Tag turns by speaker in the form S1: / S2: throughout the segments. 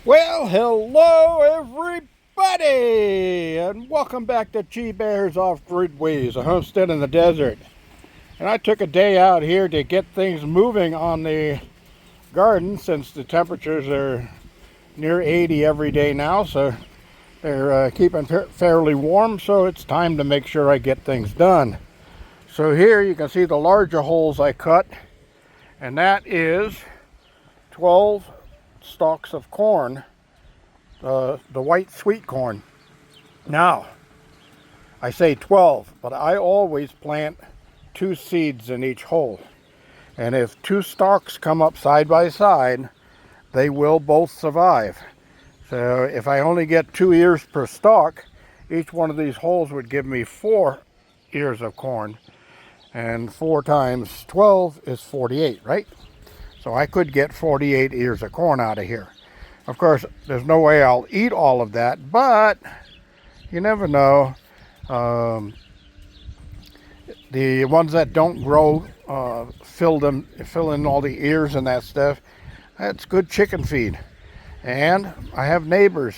S1: Well, hello everybody, and welcome back to G Bear's Off-Grid Ways, a homestead in the desert. And I took a day out here to get things moving on the garden since the temperatures are near 80 every day now, so they're keeping fairly warm, so it's time to make sure I get things done. So here you can see the larger holes I cut, and that is 12 stalks of corn. The white sweet corn. Now, I say 12, but I always plant 2 seeds in each hole. And if 2 stalks come up side by side, they will both survive. So if I only get 2 ears per stalk, each one of these holes would give me 4 ears of corn. And 4 times 12 is 48, right? So I could get 48 ears of corn out of here. Of course, there's no way I'll eat all of that, but you never know. The ones that don't grow, fill in all the ears and that stuff. That's good chicken feed. And I have neighbors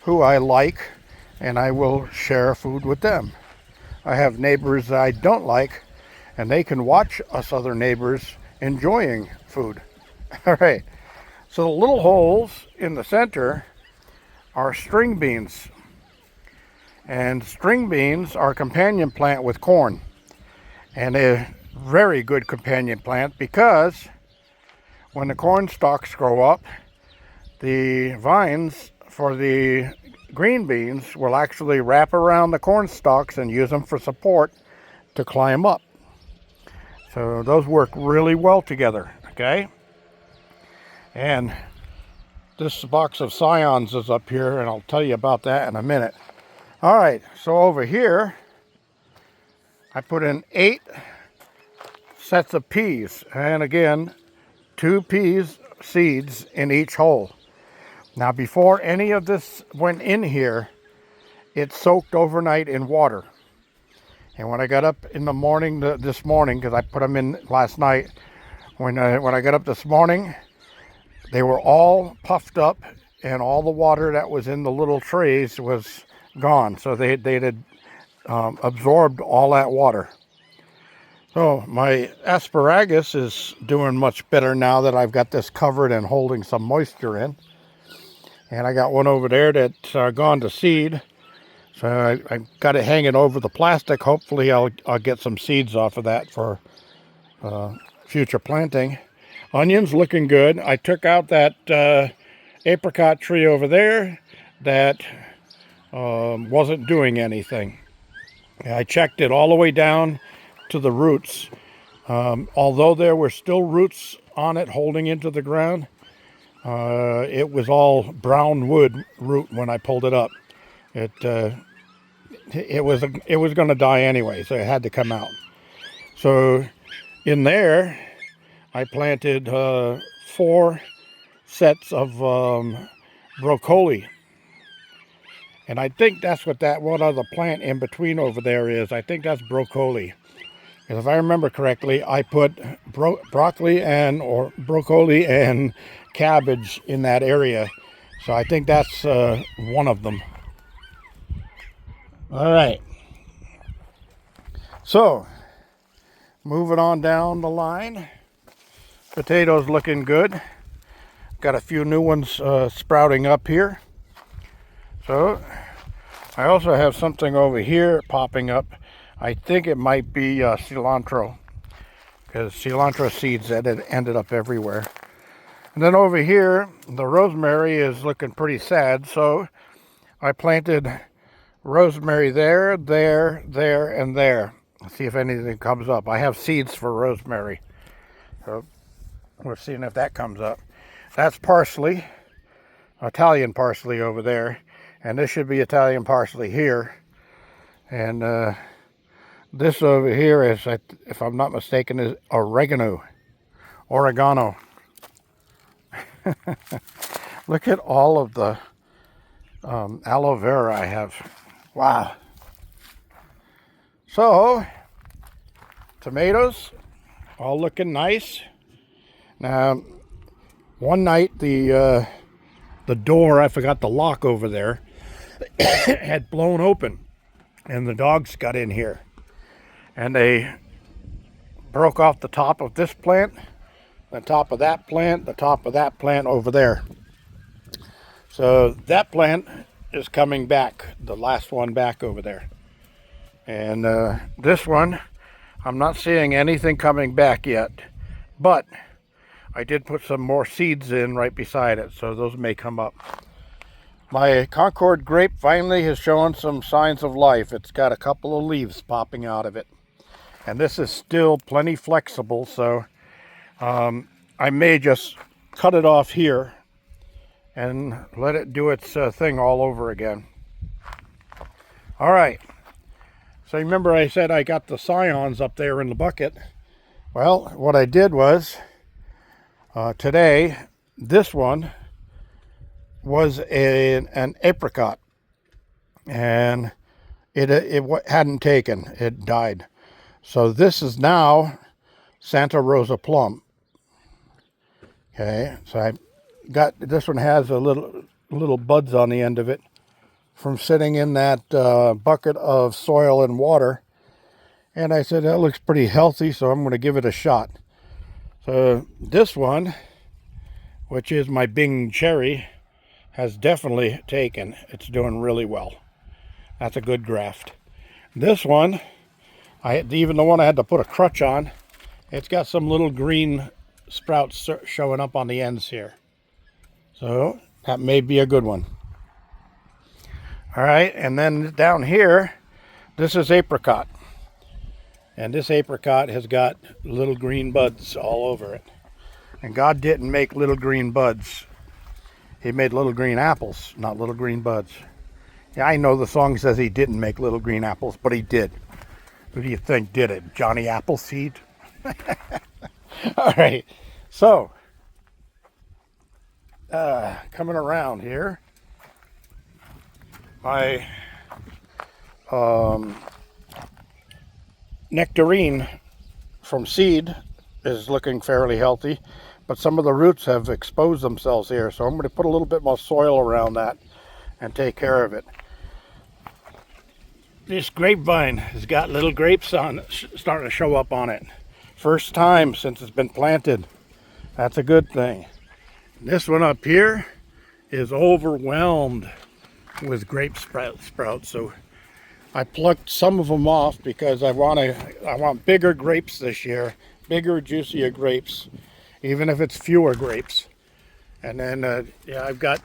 S1: who I like, and I will share food with them. I have neighbors that I don't like, and they can watch us other neighbors enjoying food. All right. So the little holes in the center are string beans. And string beans are a companion plant with corn. And a very good companion plant because when the corn stalks grow up, the vines for the green beans will actually wrap around the corn stalks and use them for support to climb up. So those work really well together, okay? And this box of scions is up here, and I'll tell you about that in a minute. All right, so over here, I put in 8 sets of peas. And again, 2 peas seeds in each hole. Now, before any of this went in here, it soaked overnight in water. And when I got up in the morning, this morning, because I put them in last night, when I got up this morning, they were all puffed up, and all the water that was in the little trays was gone. So they had absorbed all that water. So my asparagus is doing much better now that I've got this covered and holding some moisture in. And I got one over there that's gone to seed. So I got it hanging over the plastic. Hopefully I'll get some seeds off of that for future planting. Onions looking good. I took out that apricot tree over there that wasn't doing anything. I checked it all the way down to the roots. Although there were still roots on it holding into the ground, it was all brown wood root when I pulled it up. It was going to die anyway, so it had to come out. So in there, I planted 4 sets of broccoli. And I think that's what that one other plant in between over there is. I think that's broccoli. And if I remember correctly, I put broccoli and cabbage in that area. So I think that's one of them. All right. So, moving on down the line. Potatoes looking good. Got a few new ones sprouting up here. So I also have something over here popping up. I think it might be cilantro, because cilantro seeds that had ended up everywhere. And then over here, the rosemary is looking pretty sad. So I planted rosemary there, and there. Let's see if anything comes up. I have seeds for rosemary. So we're seeing if that comes up. That's parsley, Italian parsley over there. And this should be Italian parsley here. And this over here is, if I'm not mistaken, is oregano. Look at all of the aloe vera I have. Wow. So, tomatoes, all looking nice. Now, one night the the door, I forgot the lock over there, had blown open, and the dogs got in here. And they broke off the top of this plant, the top of that plant, the top of that plant over there. So that plant is coming back, the last one back over there. And this one, I'm not seeing anything coming back yet, but I did put some more seeds in right beside it, so those may come up. My Concord grape finally has shown some signs of life. It's got a couple of leaves popping out of it. And this is still plenty flexible, so I may just cut it off here and let it do its thing all over again. All right. So remember I said I got the scions up there in the bucket. Well, what I did was, today, this one was an apricot, and it hadn't taken, it died. So this is now Santa Rosa plum. Okay, so I got, this one has a little buds on the end of it from sitting in that bucket of soil and water. And I said, that looks pretty healthy, so I'm going to give it a shot. So this one, which is my Bing cherry, has definitely taken. It's doing really well. That's a good graft. This one, even the one I had to put a crutch on, it's got some little green sprouts showing up on the ends here. So that may be a good one. All right, and then down here, this is apricot. And this apricot has got little green buds all over it. And God didn't make little green buds. He made little green apples, not little green buds. Yeah, I know the song says he didn't make little green apples, but he did. Who do you think did it? Johnny Appleseed? All right, so coming around here, my nectarine from seed is looking fairly healthy, but some of the roots have exposed themselves here, so I'm going to put a little bit more soil around that and take care of it. This grapevine has got little grapes on, starting to show up on it. First time since it's been planted. That's a good thing. This one up here is overwhelmed with grape sprouts, so I plucked some of them off because I want bigger grapes this year, bigger, juicier grapes, even if it's fewer grapes. And then, yeah, I've got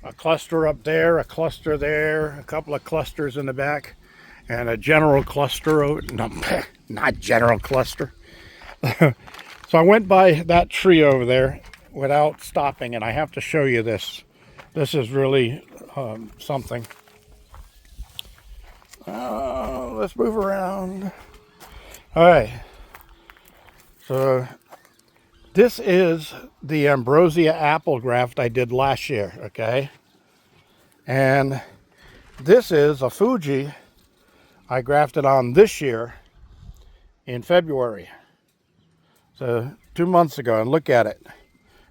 S1: a cluster up there, a cluster there, a couple of clusters in the back, and a general cluster. No, not general cluster. So I went by that tree over there without stopping, and I have to show you this. This is really something. Let's move around. All right. So this is the ambrosia apple graft I did last year, okay? And this is a Fuji I grafted on this year in February. So 2 months ago, and look at it.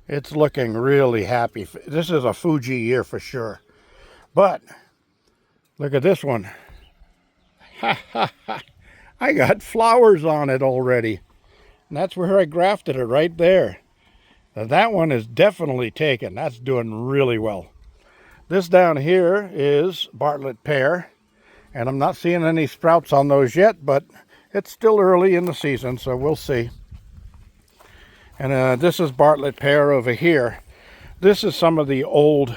S1: It's looking really happy. This is a Fuji year for sure. But look at this one. I got flowers on it already. And that's where I grafted it, right there. Now that one is definitely taken. That's doing really well. This down here is Bartlett pear. And I'm not seeing any sprouts on those yet, but it's still early in the season, so we'll see. And this is Bartlett pear over here. This is some of the old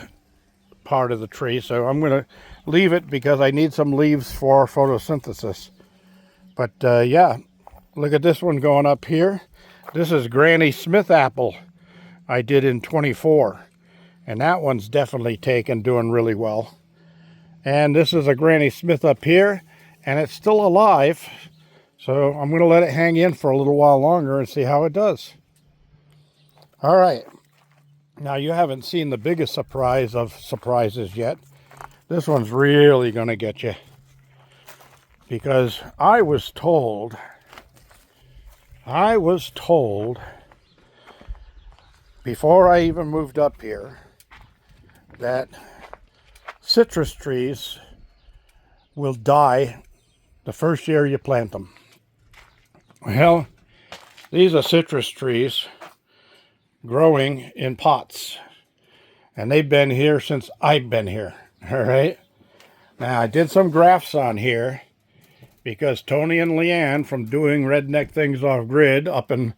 S1: part of the tree, so I'm going to leave it because I need some leaves for photosynthesis. But yeah, look at this one going up here. This is Granny Smith apple I did in 24. And that one's definitely taken, doing really well. And this is a Granny Smith up here, and it's still alive. So I'm going to let it hang in for a little while longer and see how it does. All right. Now, you haven't seen the biggest surprise of surprises yet. This one's really going to get you. Because I was told before I even moved up here that citrus trees will die the first year you plant them. Well, these are citrus trees growing in pots, and they've been here since I've been here. All right. Now, I did some grafts on here because Tony and Leanne from doing Redneck Things Off Grid up in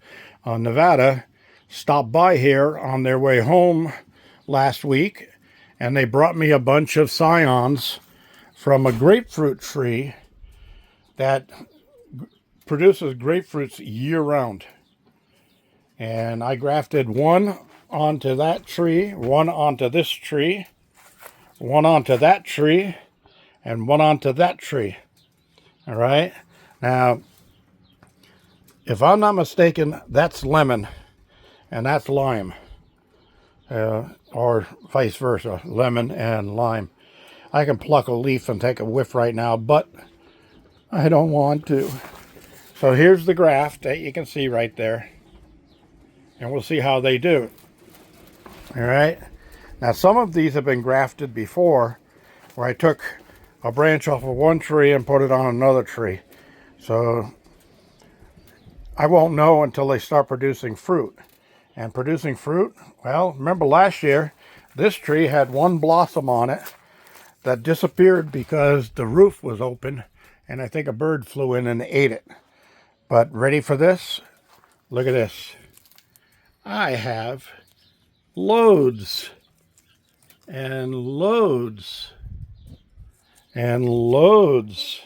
S1: Nevada stopped by here on their way home last week, and they brought me a bunch of scions from a grapefruit tree that produces grapefruits year-round. And I grafted one onto that tree, one onto this tree, one onto that tree, and one onto that tree. All right. Now, if I'm not mistaken, that's lemon and that's lime, or vice versa, lemon and lime. I can pluck a leaf and take a whiff right now, but I don't want to. So here's the graft that you can see right there, and we'll see how they do. All right. Now, some of these have been grafted before, where I took a branch off of one tree and put it on another tree. So I won't know until they start producing fruit. And producing fruit, well, remember last year, this tree had one blossom on it that disappeared because the roof was open, and I think a bird flew in and ate it. But ready for this? Look at this. I have loads and loads and loads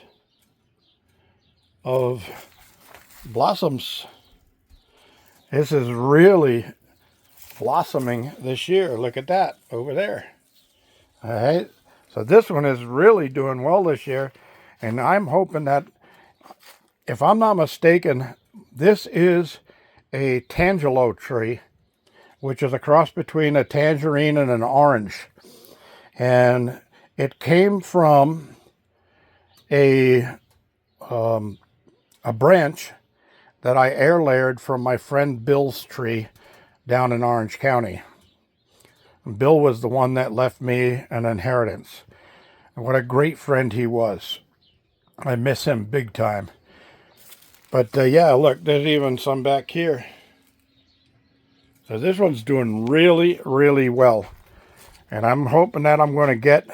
S1: of blossoms. This is really blossoming this year. Look at that over there. All right. So this one is really doing well this year. And I'm hoping that, if I'm not mistaken, this is a tangelo tree, which is a cross between a tangerine and an orange. And it came from a branch that I air layered from my friend Bill's tree down in Orange County. Bill was the one that left me an inheritance. And what a great friend he was. I miss him big time. But yeah, look, there's even some back here. So this one's doing really, really well. And I'm hoping that I'm going to get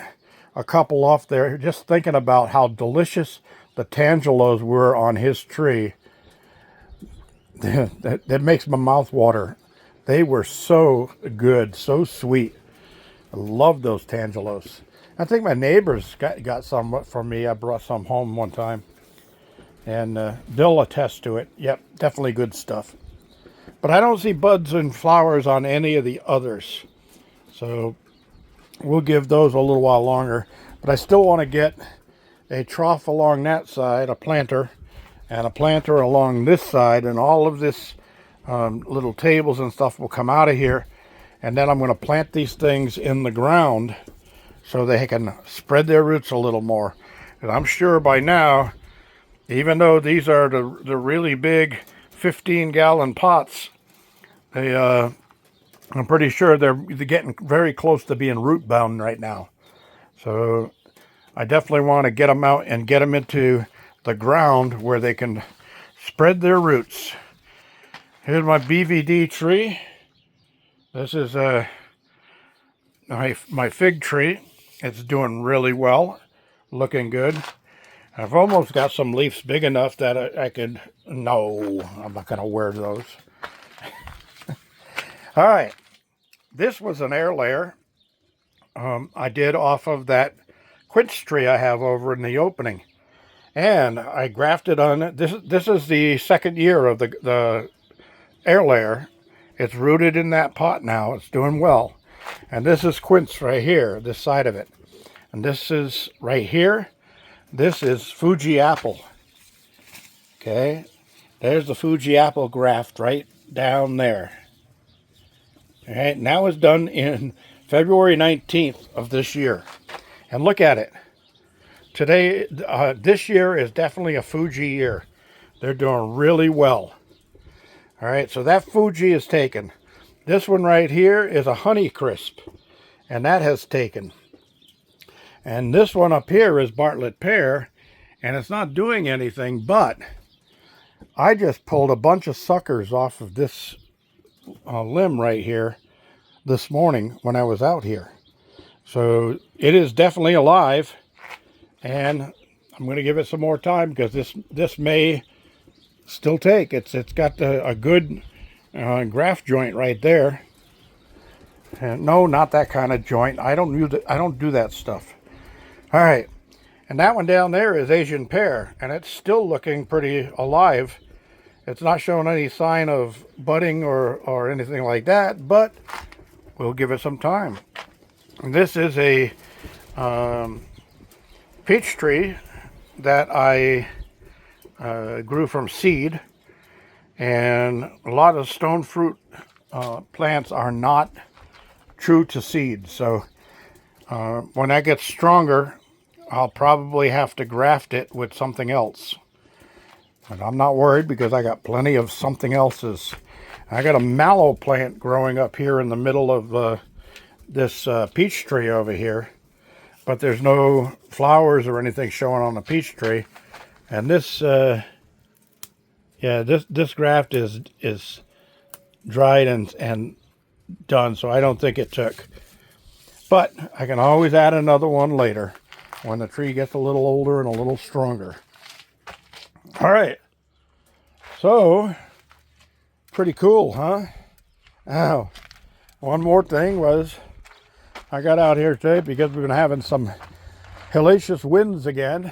S1: a couple off there. Just thinking about how delicious the tangelos were on his tree. That makes my mouth water. They were so good, so sweet. I love those tangelos. I think my neighbors got some from me. I brought some home one time. And they'll attest to it. Yep, definitely good stuff. But I don't see buds and flowers on any of the others. So we'll give those a little while longer. But I still want to get a trough along that side, a planter, and a planter along this side, and all of this little tables and stuff will come out of here, and then I'm going to plant these things in the ground so they can spread their roots a little more. And I'm sure by now, even though these are the really big 15-gallon pots, I'm pretty sure they're getting very close to being root bound right now. So I definitely want to get them out and get them into the ground where they can spread their roots. Here's my BVD tree. This is my fig tree. It's doing really well, looking good. I've almost got some leaves big enough that I could, no, I'm not going to wear those. All right, this was an air layer I did off of that quince tree I have over in the opening. And I grafted on it. This is the second year of the air layer. It's rooted in that pot now. It's doing well. And this is quince right here, this side of it. And this is right here. This is Fuji apple. Okay. There's the Fuji apple graft right down there. All right. Now it's done in February 19th of this year. And look at it. Today, this year is definitely a Fuji year. They're doing really well. All right, so that Fuji is taken. This one right here is a Honey Crisp. and that has taken. And this one up here is Bartlett pear, and it's not doing anything, but I just pulled a bunch of suckers off of this limb right here this morning when I was out here. So it is definitely alive, and I'm going to give it some more time because this may still take. It's got a good graft joint right there. And no, not that kind of joint. I don't do that stuff. All right, and that one down there is Asian pear, and it's still looking pretty alive. It's not showing any sign of budding or anything like that, but we'll give it some time. And this is a peach tree that I grew from seed, and a lot of stone fruit plants are not true to seed. So when that gets stronger, I'll probably have to graft it with something else. But I'm not worried because I got plenty of something else's. I got a mallow plant growing up here in the middle of this peach tree over here. But there's no flowers or anything showing on the peach tree. And this, this graft is dried and done, so I don't think it took. But I can always add another one later when the tree gets a little older and a little stronger. All right, so pretty cool, huh? Now, one more thing was I got out here today because we've been having some hellacious winds again.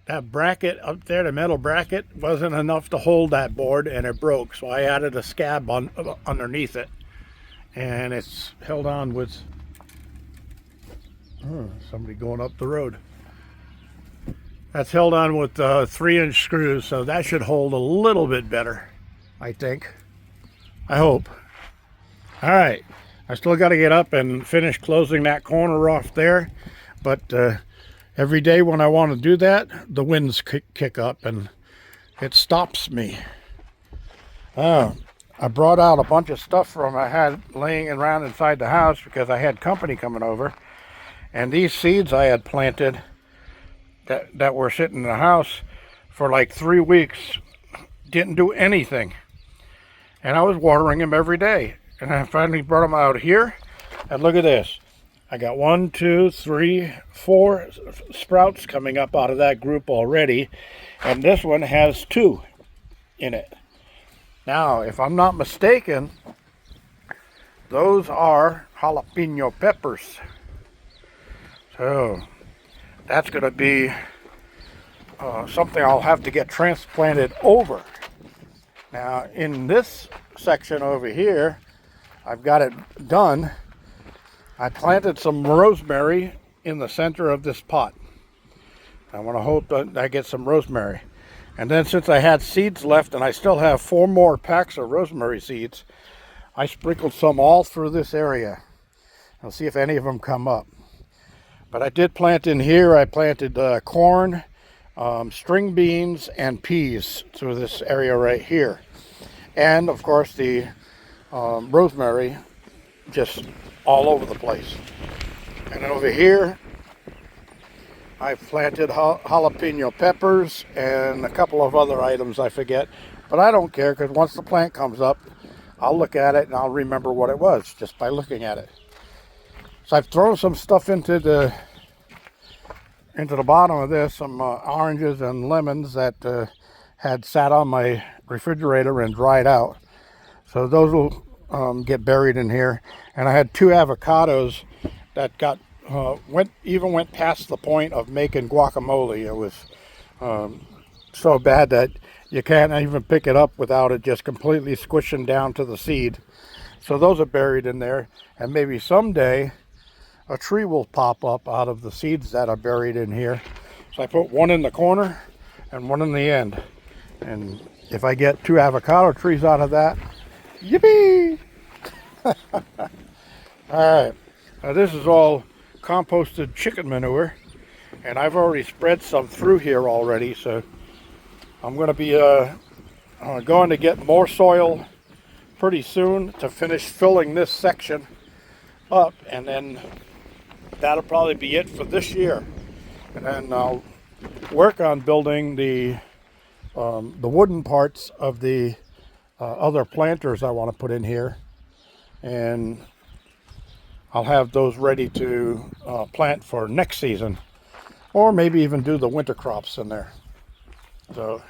S1: That bracket up there, the metal bracket, wasn't enough to hold that board, and it broke, so I added a scab underneath it, and it's held on with somebody going up the road. That's held on with 3-inch screws, so that should hold a little bit better, I think. I hope. All right, I still got to get up and finish closing that corner off there, but every day when I want to do that, the winds kick up and it stops me. I brought out a bunch of stuff I had laying around inside the house because I had company coming over. And these seeds I had planted that were sitting in the house for like 3 weeks didn't do anything. And I was watering them every day. And I finally brought them out here. And look at this. I got 1, 2, 3, 4 sprouts coming up out of that group already. And this one has 2 in it. Now, if I'm not mistaken, those are jalapeno peppers. So that's going to be something I'll have to get transplanted over. Now, in this section over here, I've got it done. I planted some rosemary in the center of this pot. I want to hope that I get some rosemary. And then since I had seeds left and I still have 4 more packs of rosemary seeds, I sprinkled some all through this area. I'll see if any of them come up. But I did plant in here, I planted corn, string beans, and peas through this area right here. And of course the rosemary just all over the place. And over here, I've planted jalapeno peppers and a couple of other items I forget. But I don't care because once the plant comes up, I'll look at it and I'll remember what it was just by looking at it. So I've thrown some stuff into the bottom of this, some oranges and lemons that had sat on my refrigerator and dried out. So those will get buried in here. And I had 2 avocados that got went past the point of making guacamole. It was so bad that you can't even pick it up without it just completely squishing down to the seed. So those are buried in there, and maybe someday a tree will pop up out of the seeds that are buried in here. So I put 1 in the corner and 1 in the end. And if I get 2 avocado trees out of that, yippee! All right, now this is all composted chicken manure, and I've already spread some through here already, so I'm going to be going to get more soil pretty soon to finish filling this section up, and then that'll probably be it for this year. And then I'll work on building the wooden parts of the other planters I want to put in here, and I'll have those ready to plant for next season, or maybe even do the winter crops in there. So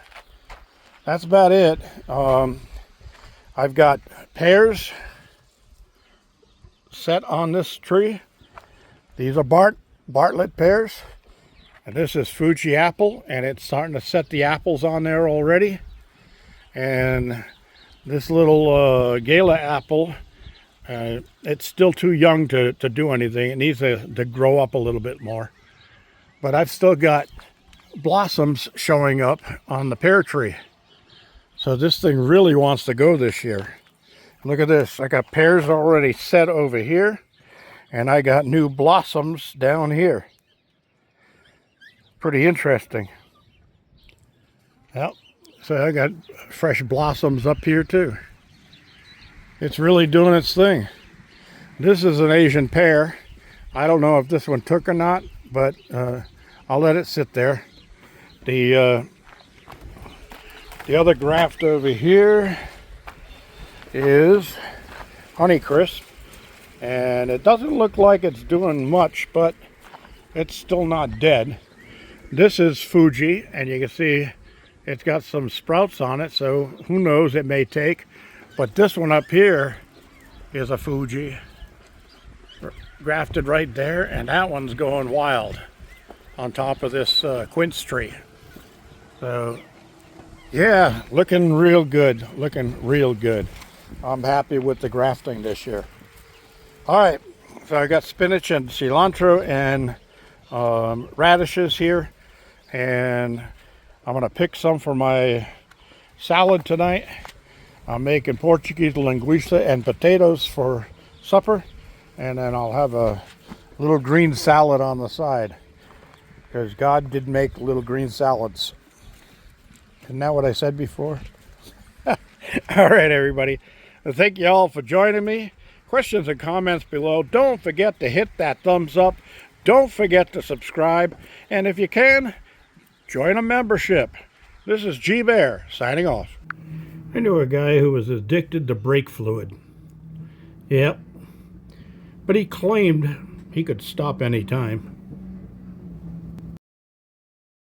S1: that's about it. I've got pears set on this tree. These are Bartlett pears, and this is Fuji apple, and it's starting to set the apples on there already. And this little Gala apple, it's still too young to do anything. It needs to grow up a little bit more. But I've still got blossoms showing up on the pear tree. So this thing really wants to go this year. Look at this. I got pears already set over here, and I got new blossoms down here. Pretty interesting. Yep. So I got fresh blossoms up here too. It's really doing its thing. This is an Asian pear. I don't know if this one took or not, but I'll let it sit there. The other graft over here is Honeycrisp, and it doesn't look like it's doing much, but it's still not dead. This is Fuji, and you can see it's got some sprouts on it, so who knows, it may take. But this one up here is a Fuji grafted right there, and that one's going wild on top of this quince tree. So yeah, looking real good, looking real good. I'm happy with the grafting this year. All right, so I got spinach and cilantro and radishes here, and I'm gonna pick some for my salad tonight. I'm making Portuguese linguiça and potatoes for supper, and then I'll have a little green salad on the side, because God did make little green salads. Isn't that what I said before? All right, everybody. Well, thank you all for joining me. Questions and comments below. Don't forget to hit that thumbs up. Don't forget to subscribe. And if you can, join a membership. This is G Bear signing off. I knew a guy who was addicted to brake fluid. Yep. But he claimed he could stop any time.